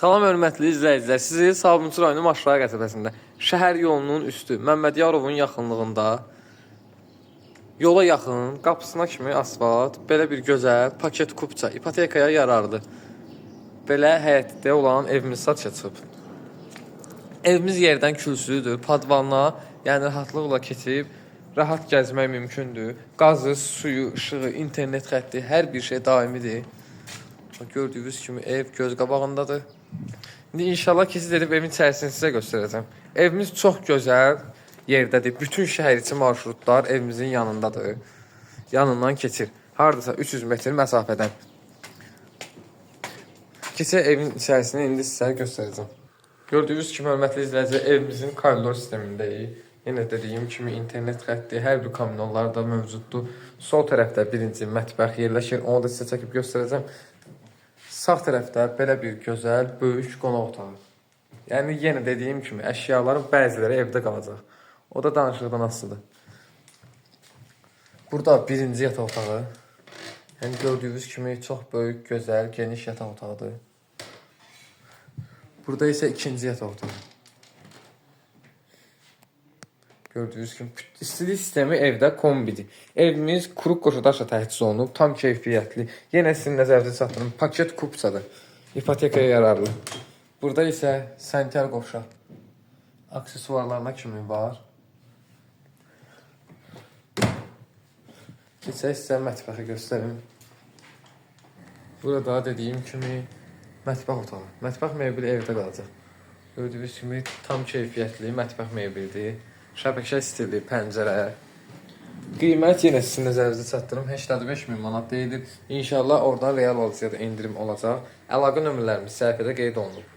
Salam hörmətli izləyicilər, sizi Sabunçu rayonu Maşrağa qəsəbəsində şəhər yolunun üstü Məmmədiyarovun yaxınlığında yola yaxın, qapısına kimi asfalt, belə bir gözəl paket kupça, ipotekaya yararlı belə həyətdə olan evimiz satışa çıxıb. Evimiz yerdən külsüdür, padvanla, yəni rahatlıqla keçib, rahat gəzmək mümkündür. Qazı, suyu, işığı, internet xətti, hər bir şey daimidir. Gördüyünüz kimi ev göz qabağındadır. İndi inşallah keçid edib evin içərisini sizə göstərəcəm. Evimiz çox gözəl yerdədir. Bütün şəhər içi marşrutlar evimizin yanındadır. Yanından keçir. Hardasa 300 metr məsafədən. Keçək evin içərisini indi sizə göstərəcəm. Gördüyünüz kimi hörmətli izləyicilər, evimizin koridor sistemindəyik. Yenə dediyim kimi internet xətti, hər bir kommunallar da mövcuddur. Sol tərəfdə birinci mətbəx yerləşir. Onu da sizə çəkib göstərəcəm. Sağ tərəfdə belə bir gözəl, böyük qonaq otağı. Yəni, yenə dediyim kimi, əşyaların bəziləri evdə qalacaq. O da danışıqdan asılıdır. Burada birinci yataq otağı. Yəni, gördüyünüz kimi, çox böyük, gözəl, geniş yataq otağıdır. Burada isə ikinci yataq otağı. Gördüyünüz kimi, istilik sistemi evdə kombidir. Evimiz quruq qoşadaşla təchiz olunub, tam keyfiyyətli. Yenə sizin nəzərinizə çatdırım, paket kupçadır. İpotekaya yararlı. Burada isə sanitar qovşaq. Aksesuarlarına kimi var. Keçək sizə mətbəxi göstərim. Burada dediyim kimi mətbəx otağı. Mətbəx mebeli evdə qalacaq. Gördüyünüz kimi tam keyfiyyətli mətbəx mebelidir. Şəbəkə stilli, pəncərə. Qiymət yenə sizin nəzərinizə çatdırım. 85.000 manat deyilir. İnşallah oradan real alıcıya da indirim olacaq. Əlaqə nömrələrimiz səhifədə qeyd olunub.